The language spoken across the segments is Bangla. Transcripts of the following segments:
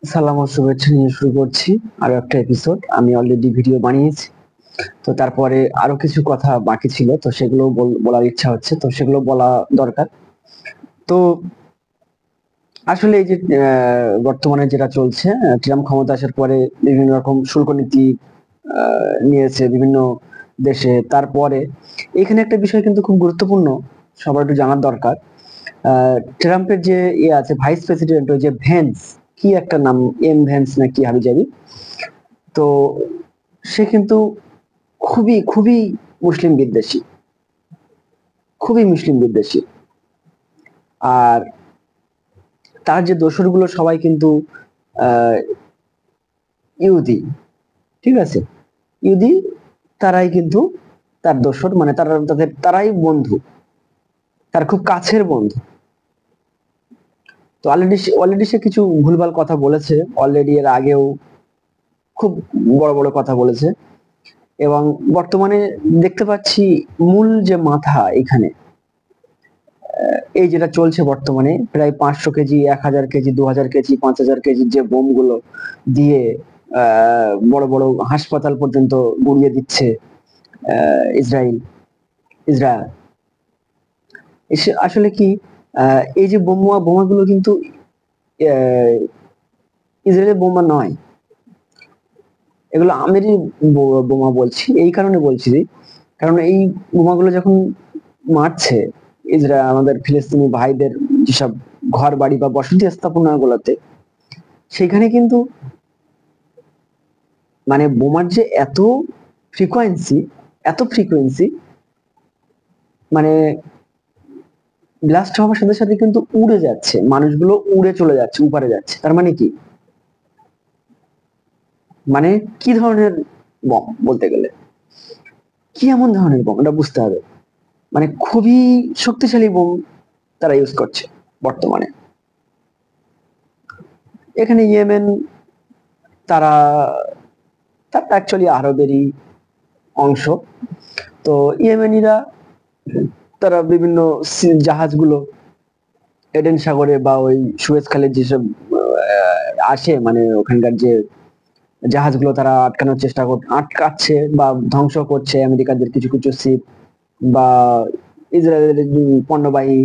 সালাম ও শুভেচ্ছা নিয়ে শুরু করছি আরো একটা এপিসোড। আমি অলরেডি ভিডিও বানিয়েছি, তো তারপরে আরো কিছু কথা বাকি ছিল, তো সেগুলো বলার ইচ্ছা হচ্ছে, তো সেগুলো বলা দরকার। তো আসলে এই যে বর্তমানে যেটা চলছে, ট্রাম্প ক্ষমতা আসার পরে বিভিন্ন রকম শুল্ক নীতি নিয়েছে বিভিন্ন দেশে। তারপরে এখানে একটা বিষয় কিন্তু খুব গুরুত্বপূর্ণ, সবার একটু জানার দরকার। ট্রাম্পের যে ইয়ে আছে ভাইস প্রেসিডেন্ট, ওই যে ভ্যান্স, কি একটা নাম, ভ্যান্স না কি হাবিজাবি, তো সে কিন্তু খুবই খুবই মুসলিম বিদ্বেষী, খুবই মুসলিম বিদ্বেষী। আর তার যে দোসরগুলো সবাই কিন্তু আহ ইহুদি, ঠিক আছে, ইহুদি, তারাই কিন্তু তার দোসর, মানে তারাই বন্ধু, তার খুব কাছের বন্ধু। তো অলরেডি সে কিছু ভুলভাল কথা বলেছে, অলরেডি এর আগেও খুব বড় বড় কথা বলেছে। এবং বর্তমানে দেখতে পাচ্ছি মূল যে মাথা এখানে, এই যেটা চলছে বর্তমানে, প্রায় 500 কেজি, 1000 কেজি, 2000 কেজি, 5000 কেজির যে বোমগুলো দিয়ে বড় বড় হাসপাতাল পর্যন্ত গুড়িয়ে দিচ্ছে ইসরায়েল ইসরায়েল আসলে কি, এই যে বোমাগুলো কিন্তু আহ, ইসরায়েলের বোমা নয়, এগুলো আমেরি বোমা। বলছি এই কারণে বলছি যে, কারণ এই বোমাগুলো যখন মারছে ইসরায়েল আমাদের ফিলিস্তিনি ভাইদের যেসব ঘর বাড়ি বা বসতি স্থাপনা গুলোতে, সেখানে কিন্তু মানে বোমার যে ফ্রিকোয়েন্সি এত ফ্রিকোয়েন্সি, মানে ব্লাস্ট হওয়ার সাথে সাথে কিন্তু উড়ে যাচ্ছে, মানুষগুলো উড়ে চলে যাচ্ছে, উপরে যাচ্ছে। তার মানে কি, মানে কি ধরনের বম বলতে গেলে, কি এমন ধরনের বম এটা বুঝতে হবে। মানে খুবই শক্তিশালী বোম তারা ইউজ করছে বর্তমানে। এখানে ইয়েমেন, তারা তারা অ্যাকচুয়ালি আরবেরই অংশ। তো ইয়েমেনিরা তারা বিভিন্ন জাহাজগুলো এডেন সাগরে বা ওই সুয়েজ খালের যেসব আসে, মানে ওখানকার যে জাহাজগুলো তারা আটকাচ্ছে বা ধ্বংস করছে আমেরিকাদের কিছু কিছু শিপ বা ইসরায়েলের পণ্যবাহী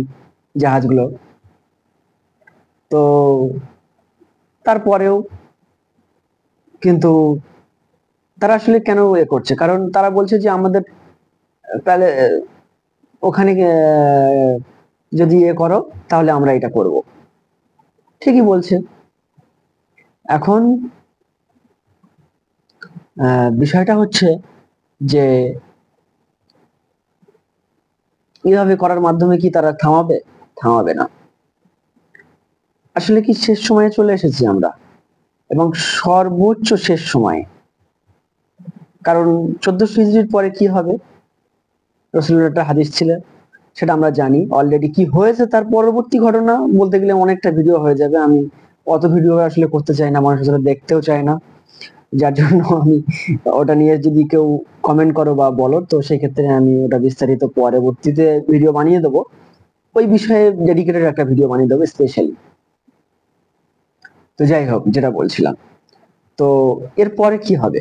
জাহাজগুলো। তো তারপরেও কিন্তু তারা আসলে কেন করছে, কারণ তারা বলছে যে আমাদের ওখানে যদি করো, তাহলে আমরা এটা করব। ঠিকই বলছে। এখন বিষয়টা হচ্ছে যে এভাবে করার মাধ্যমে কি তারা থামাবে? থামাবে না। আসলে কি শেষ সময়ে চলে এসেছি আমরা, এবং সর্বোচ্চ শেষ সময়ে। কারণ 1400 হিজরির পরে কি হবে, রসুলের একটা হাদিস ছিল, সেটা আমরা জানি অলরেডি কি হয়েছে। তার পরবর্তী ঘটনা বলতে গেলে অনেকটা ভিডিও হয়ে যাবে, আমি অত ভিডিও আসলে করতে চাই না, মানুষ আসলে দেখতেও চায় না। যার জন্য আমি ওটা নিয়ে যদি কেউ কমেন্ট করো বা বলো, তো সেক্ষেত্রে আমি ওটা বিস্তারিত পরবর্তীতে ভিডিও বানিয়ে দেবো, ওই বিষয়ে ডেডিকেটেড একটা ভিডিও বানিয়ে দেবো স্পেশালি। তো যাই হোক, যেটা বলছিলাম, তো এরপরে কি হবে,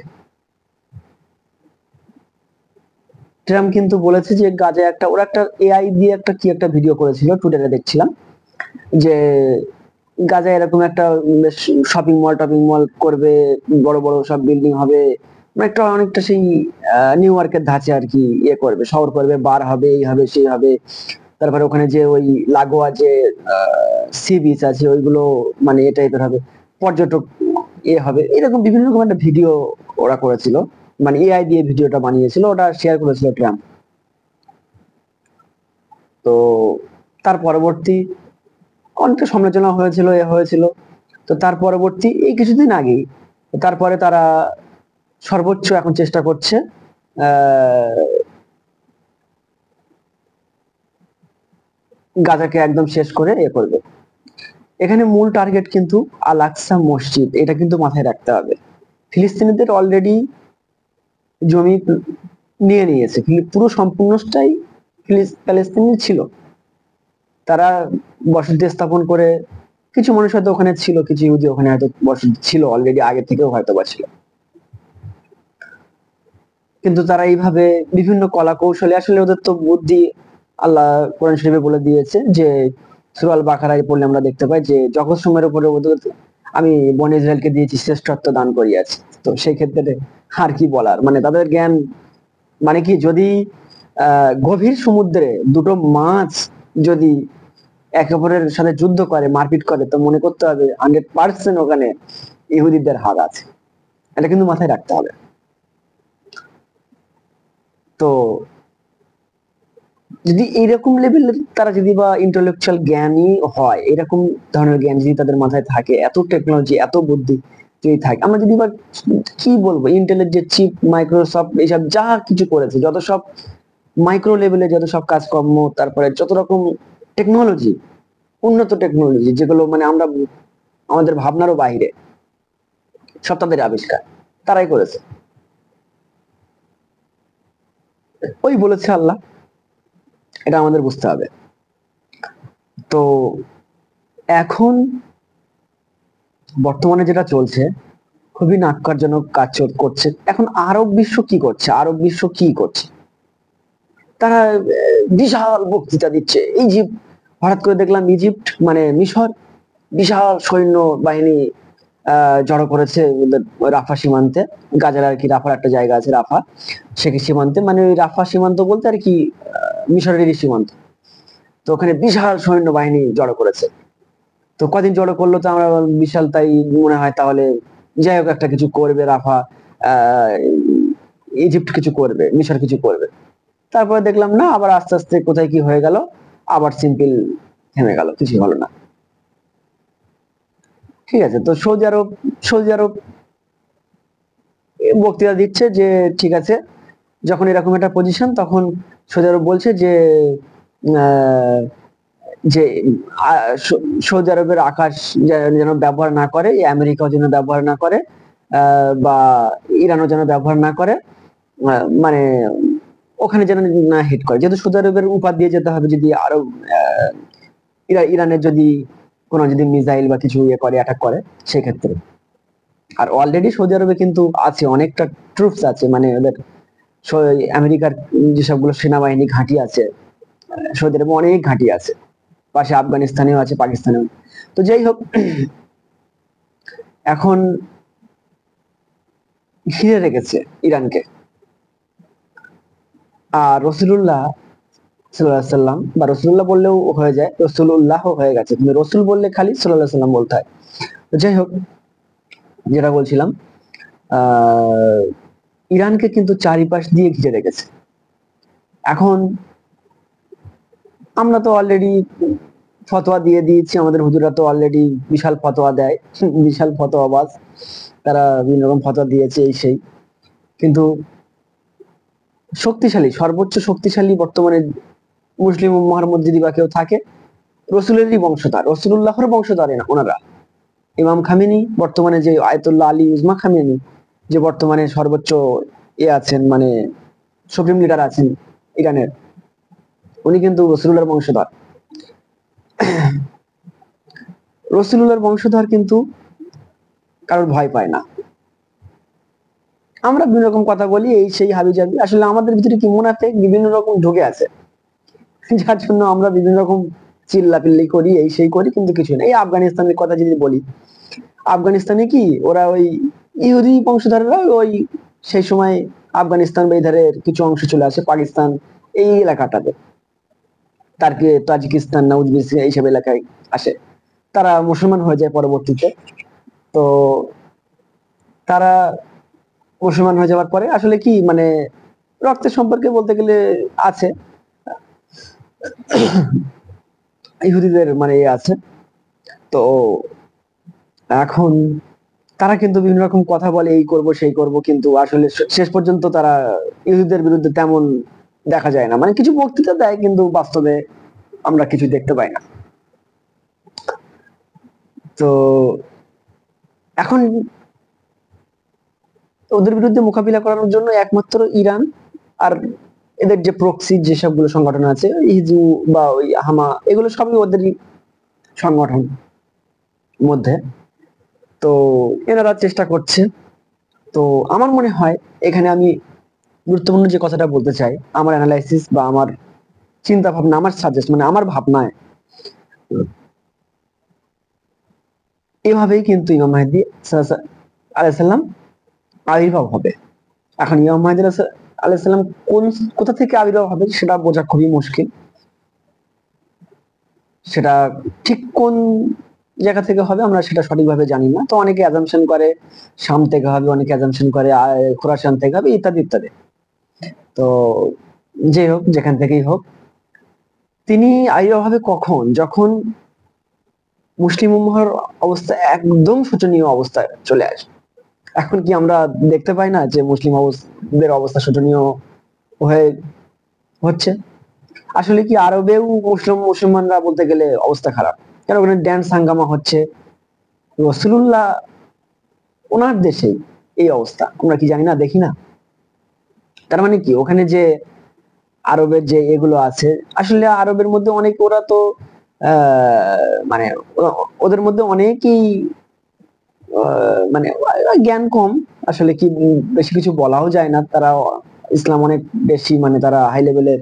ট্রাম্প কিন্তু বলেছে যে গাজায় ওরা একটা এআই দিয়ে কি একটা ভিডিও করেছিল, টুইটারে দেখছিলাম, যে গাজায় এরকম একটা শপিং মল করবে, বড় বড় সব বিল্ডিং হবে, মানে একটা অনেকটা সেই নিউ ইয়র্কের ধাঁচে আর কি, করবে, শহর করবে, বার হবে, এই হবে সেই হবে। তারপরে ওখানে যে ওই লাগোয়া যে সি বিচ আছে ওইগুলো, মানে এ টাইপের হবে, পর্যটক হবে, এরকম বিভিন্ন রকম একটা ভিডিও ওরা করেছিল, মানে এআই দিয়ে ভিডিওটা বানিয়েছিল, ওটা শেয়ার করেছিল ট্রাম্প। তো তার পরবর্তী অনেকটা সমালোচনা হয়েছিল, হয়েছিল। তো তার পরবর্তী এই কিছুদিন আগেই, তারপরে তারা সর্বোচ্চ এখন চেষ্টা করছে আহ গাজাকে একদম শেষ করে করবে। এখানে মূল টার্গেট কিন্তু আল আকসা মসজিদ, এটা কিন্তু মাথায় রাখতে হবে। ফিলিস্তিনিদের অলরেডি জমি নিয়ে নিয়েছে, পুরো সম্পূর্ণটাই প্যালেস্তিনি ছিল। তারা বসতি স্থাপন করে কিছু মানুষ হয়তো ওখানে ছিল, কিছু ইহুদি ওখানে হয়তো বসতি ছিল অলরেডি, আগে থেকেও হয়তো বা ছিল, কিন্তু তারা এইভাবে বিভিন্ন কলা কৌশলে, আসলে ওদের তো বুদ্ধি, আল্লাহ কোরআন শরীফে বলে দিয়েছে যে সূরা আল বাকারায় পড়লে আমরা দেখতে পাই যে জগৎ সমূহের উপরে ওদের আমি বনী ইসরায়েলকে দিয়েছি শ্রেষ্ঠত্ব দান করিয়াছি। তো সেই ক্ষেত্রে আর কি বলার, মানে তাদের জ্ঞান, মানে কি যদি গভীর সমুদ্রে দুটো মাছ যদি একে অপরের সাথে যুদ্ধ করে, মারপিট করে, তো মনে করতে হবে 100% ওখানে ইহুদিদের হাত আছে, এটা কিন্তু মাথায় রাখতে হবে। তো যদি এইরকম লেভেলের তারা যদি বা ইন্টেলেকচুয়াল জ্ঞানী হয়, এরকম ধরনের জ্ঞান যদি তাদের মাথায় থাকে, এত টেকনোলজি, এত বুদ্ধি যদি থাকে, আমরা যদি বা কি বলবো, ইন্টেলের যে চিপ, মাইক্রোসফট এইসব যা কিছু করেছে, যত সব মাইক্রো লেভেলে যত সব কাজকর্ম, তারপরে যত রকম টেকনোলজি, উন্নত টেকনোলজি যেগুলো মানে আমরা আমাদের ভাবনারও বাইরে, সব তাদের আবিষ্কার, তারাই করেছে। ওই বলেছে আল্লাহ, এটা আমাদের বুঝতে হবে। তো এখন বর্তমানে যেটা চলছে, খুবই ন্যাক্কারজনক কাজ করছে। এখন আরব বিশ্ব কি করছে, আরব বিশ্ব কি করছে, তারা বিশাল বক্তৃতা দিচ্ছে। ইজিপ্ট, হঠাৎ করে দেখলাম ইজিপ্ট মানে মিশর বিশাল সৈন্য বাহিনী জড়ো করেছে ওদের রাফা সীমান্তে, গাজার আর কি রাফার একটা জায়গা আছে রাফা, সেখানে সীমান্তে, মানে ওই রাফা সীমান্ত বলতে আর কি মিশরেরই সীমান্ত। তো ওখানে বিশাল সৈন্য বাহিনী জড়ো করেছে। তো কদিন জড়ো করলো, তো আমরা বিশাল তাই মনে হয়, তাহলে যাই হোক একটা কিছু করবে রাফা, আহ ইজিপ্ট কিছু করবে, মিশর কিছু করবে। তারপরে দেখলাম না, আবার আস্তে আস্তে কোথায় কি হয়ে গেল, আবার সিম্পল থেমে গেল, কিছু হলো না। ঠিক আছে, তো সৌদি আরব বক্তৃতা দিচ্ছে যে ঠিক আছে, যখন এরকম একটা পজিশন, তখন সৌদি আরব বলছে যে আহ, যে সৌদি আরবের আকাশ যেন ব্যবহার না করে, আমেরিকাও যেন ব্যবহার না করে, বা ইরানও যেন ব্যবহার না করে, মানে ওখানে যেন না হিট করে, যেহেতু সৌদি আরবের উপর দিয়ে যেতে হবে যদি আরব ইরানের যদি কোনো যদি মিসাইল বা কিছু ইয়ে করে, অ্যাটাক করে সেক্ষেত্রে। আর অলরেডি সৌদি আরবে কিন্তু আছে অনেকটা ট্রুপস আছে, মানে ওদের আমেরিকার যেসবগুলো সেনাবাহিনী ঘাঁটি আছে, সৌদি আরবে অনেক ঘাঁটি আছে, পাশে আফগানিস্তানেও আছে, পাকিস্তানেও। তো যাই হোক, এখন ঘিরে রেখেছে ইরানকে। আর রসুলুল্লাহ সাল্লাল্লাহু সাল্লাম, বা রসুল্লাহ বললেও হয়ে যায়, রসুলুল্লাহ হয়ে গেছে, কিন্তু রসুল বললে খালি সাল্লাল্লাহু সাল্লাম বলতে হয়। তো যাই হোক, যেটা বলছিলাম, আহ ইরানকে কিন্তু চারিপাশ দিয়ে ঘিরে রেখেছে। এখন আমরা তো অলরেডি ফতোয়া দিয়ে দিয়েছি, আমাদের হুজুরা তো অলরেডি বিশাল ফতোয়া দেয়, বিশাল ফতোয়াবাজ, তারা বিভিন্ন রকম ফতোয়া দিয়েছে এই সেই। কিন্তু শক্তিশালী, সর্বোচ্চ শক্তিশালী বর্তমানে মুসলিম উম্মাহর মধ্যে যদি বা কেউ থাকে, রসুলেরই বংশধর, রসুলুল্লাহর বংশধর ওনারা। ইমাম খামেনি, বর্তমানে যে আয়াতুল্লাহ আলী উজমা খামেনি, যে বর্তমানে সর্বোচ্চ আছেন, মানে সুপ্রিম লিডার আছেন ইরানের, উনি কিন্তু রসুলুল্লাহর বংশধর। রসুলুল্লাহর বংশধর কিন্তু কারোর ভয় পায় না। আমরা বিভিন্ন রকম কথা বলি, এই সেই হাবি জাবি, আসলে আমাদের ভিতরে কি মুনাফিক বিভিন্ন রকম ঢুকে আছে, যার জন্য আমরা বিভিন্ন রকম চিল্লাপিল্লি করি, এই সেই করি, কিন্তু কিছু না। এই আফগানিস্তানের কথা যদি বলি, আফগানিস্তানে কি ওরা ওই ইহুদি বংশধররা ওই সেই সময় আফগানিস্তান বা ইধারের কিছু অংশ চলে আসে পাকিস্তান এই এলাকাটাতে, তাজিকিস্তান না উজবেকিস্তান এইসব এলাকায় আসে, তারা মুসলমান হয়ে যায় পরবর্তীতে। তো তারা মুসলমান হয়ে যাওয়ার পরে আসলে কি মানে রক্তের সম্পর্কে বলতে গেলে আছে, ইহুদিদের মানে আছে। তো এখন তারা কিন্তু বিভিন্ন রকম কথা বলে, এই করব সেই করব, কিন্তু আসলে শেষ পর্যন্ত তারা ইহুদিদের বিরুদ্ধে তেমন দেখা যায় না, মানে কিছু বক্তৃতা দেয়, কিন্তু বাস্তবে আমরা কিছু দেখতে পাই না। তো এখন ওদের বিরুদ্ধে মোকাবিলা করার জন্য একমাত্র ইরান আর এদের যে প্রক্সি যেসবগুলো সংগঠন আছে, হিজু বা ওই হামা, এগুলো সবই ওদেরই সংগঠন। মধ্যে। তো এনারা চেষ্টা করছে। তো আমার মনে হয় এখানে আমি গুরুত্বপূর্ণ যে কথাটা বলতে চাই, আমার অ্যানালাইসিস বা আমার চিন্তা ভাবনা, আমার সাজেস্ট মানে আমার ভাবনায় এভাবেই কিন্তু ইমাম মাহদী আলাইহিস সালাম আবির্ভাব হবে। এখন ইমাম মাহদী আলাইহিস সালাম কোথা থেকে আবির্ভাব হবে সেটা বোঝা খুবই মুশকিল। সেটা ঠিক কোন জায়গা থেকে হবে আমরা সেটা সঠিকভাবে জানি না। তো অনেকে অ্যাজাম্পশন করে শাম থেকে হবে, অনেকে অ্যাজাম্পশন করে খোরাসান থেকে হবে, ইত্যাদি ইত্যাদি। তো যাই হোক, যেখান থেকেই হোক, তিনি আবির্ভাব হবে কখন? যখন মুসলিম উম্মাহর অবস্থা একদম শোচনীয় অবস্থায় চলে আসে। এখন কি আমরা দেখতে পাই না যে মুসলিম দের অবস্থা শোচনীয় হয়ে হচ্ছে? আসলে কি আরবেও মুসলমানরা বলতে গেলে অবস্থা খারাপ, কেন ওখানে ড্যান্স হাঙ্গামা হচ্ছে। রসুলুল্লাহ ওনার দেশেই এই অবস্থা, আমরা কি জানি না, দেখি না? তার মানে কি ওখানে যে আরবের যে এগুলো আছে, আসলে আরবের মধ্যে অনেক, ওরা তো মানে ওদের মধ্যে অনেকেই মানে জ্ঞান কম। আসলে কি বেশি কিছু বলাও যায় না। তারা ইসলাম অনেক বেশি, মানে তারা হাই লেভেলের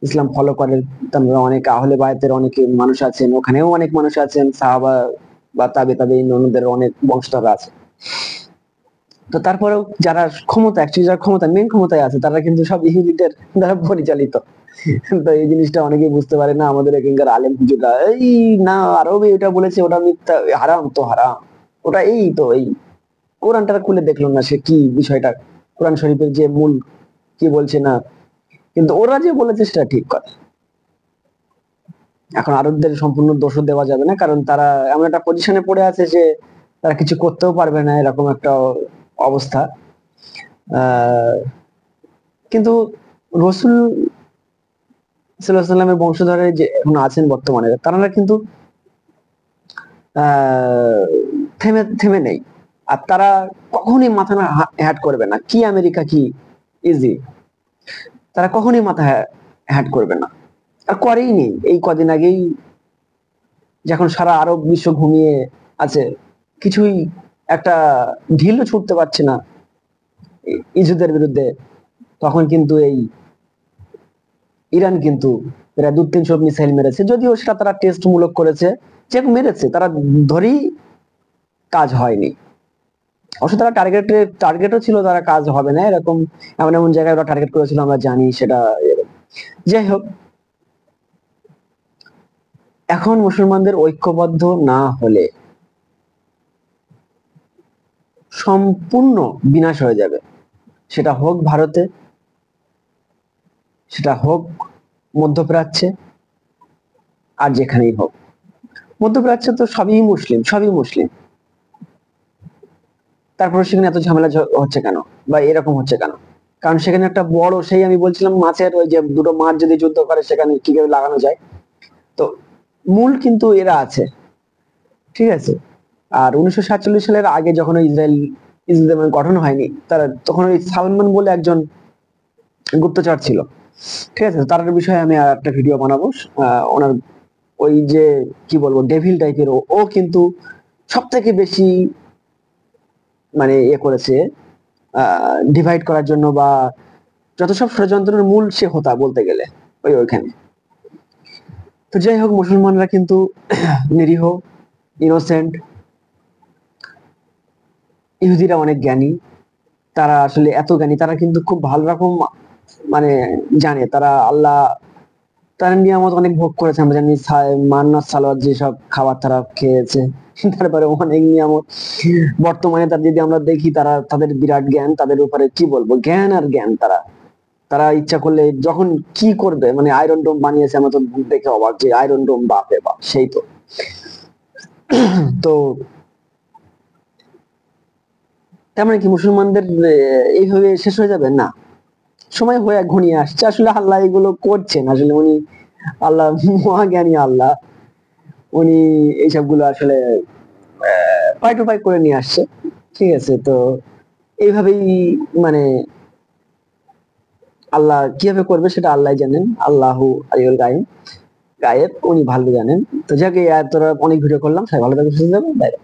ইসলাম ফলো করে। তারপরে অনেক আহলে বায়াতের অনেক মানুষ আছেন, ওখানেও অনেক মানুষ আছেন, সাহাবা বা তাবে অনেক বংশধররা আছে। তো তারপরেও যারা ক্ষমতা, অ্যাকচুয়ালি যারা ক্ষমতা, মেন ক্ষমতায় আছে, তারা কিন্তু সব ইহুদিদের দ্বারা পরিচালিত। তো এই জিনিসটা অনেকেই বুঝতে পারে না, আমাদের এখানকার আলেম হুজুররা এই না আরবে এটা বলেছে, ওটা মিথ্যা, হারাম তো হারাম, ওটা এই তো এই। কোরআনটা খুলে দেখলো না সে কি বিষয়টা, কোরআন শরীফের যে মূল কি বলছে না, কিন্তু ওরা যে বলেছে সেটা ঠিক কথা। এখন আরবদের সম্পূর্ণ দোষও দেওয়া যাবে না, কারণ তারা এমন একটা পজিশনে পড়ে আছে যে তারা কিছু করতেও পারবে না, এরকম একটা অবস্থা। আহ কিন্তু রসুল সাল্লাল্লাহু আলাইহি ওয়াসাল্লামের বংশধরে যে এখন আছেন বর্তমানে, তারা কিন্তু আহ থেমে থেমে নেই। আর তারা কখনোই মাথা না হ্যাট করবে না, কি আমেরিকা কি ইজি, তারা কখনোই মাথা হ্যাট করবে না, আর করেই নেই। এই কদিন আগেই যখন সারা আরব বিশ্ব ঘুমিয়ে আছে, কিছুই একটা ঢিলও ছুটতে পারছে না ইহুদের বিরুদ্ধে, তখন কিন্তু এই ইরান কিন্তু প্রায় 200-300 মিসাইল মেরেছে। যদিও সেটা তারা টেস্ট মূলক করেছে, যে মেরেছে তারা ধরেই কাজ হয়নি। অবশ্য তারা টার্গেটও ছিল, তারা কাজ হবে না এরকম, এমন এমন জায়গায় ওরা টার্গেট করেছিল, আমরা জানি সেটা। যাই হোক, এখন মুসলমানদের ঐক্যবদ্ধ না হলে সম্পূর্ণ বিনাশ হয়ে যাবে। সেটা হোক ভারতে, সেটা হোক মধ্যপ্রাচ্যে, আর যেখানেই হোক। মধ্যপ্রাচ্যে তো সবই মুসলিম, সবই মুসলিম, তারপরে সেখানে এত ঝামেলা হচ্ছে কেন, বা এরকম হচ্ছে কেন? কারণ সেখানে একটা বড়, সেই আমি বলছিলাম মাছের, ওই যে দুটো মাছ যদি যুদ্ধ করে সেখানে কিভাবে লাগানো যায়, তো মূল কিন্তু এরা আছে, ঠিক আছে। আর 1947 সালের আগে যখন ইসরায়েল ইসরায়েল গঠন হয়নি, তারা তখন ওই সালমান বলে একজন গুপ্তচর ছিল, ঠিক আছে। তার বিষয়ে আমি আর একটা ভিডিও বানাবো। ওনার ওই যে কি বলবো, ডেভিল টাইপের, ও কিন্তু সব থেকে বেশি মানে করেছে ডিভাইড করার জন্য, বা যত সব ষড়যন্ত্রের মূল সে হোতা বলতে গেলে ওইখানে। তো যাই হোক, মুসলমানরা কিন্তু নিরীহ, ইনোসেন্ট। ইহুদিরা অনেক জ্ঞানী, তারা আসলে এত জ্ঞানী, তারা কিন্তু খুব ভালো রকম মানে জানে তারা আল্লাহ, তারা নিয়ামত অনেক ভোগ করেছে। আমরা জানি মান্নাত সালোয়াত যেসব খাবার তারা খেয়েছে, তারপরে অনেক নিয়ামত বর্তমানে তার যদি আমরা দেখি, তারা তাদের বিরাট জ্ঞান, তাদের উপরে কি বলবো, জ্ঞান আর জ্ঞান। তারা তারা ইচ্ছা করলে যখন কি করবে, মানে আয়রন ডোম বানিয়েছে, আমরা তো দেখে অবাক যে আয়রন ডোম, বাপরে বাপ, সেই তো। তো তার মানে কি মুসলমানদের এইভাবে শেষ হয়ে যাবে না? সময় হয়ে ঘনিয়ে আসছে, আসলে আল্লাহ এগুলো করছেন, আসলে উনি আল্লাহ মহাজ্ঞানী আল্লাহ, উনি এইসব গুলো আসলে পাই টু পাই করে নিয়ে আসছে, ঠিক আছে। তো এইভাবেই মানে আল্লাহ কিভাবে করবে সেটা আল্লাহ জানেন, আল্লাহু আলিউল গায়ুম। গায়েব, উনি ভালো জানেন। তো যাকে এতটা অনেক ভিডিও করলাম, সবাই ভালো থাকবেন, সুস্থ থাকবেন, bye.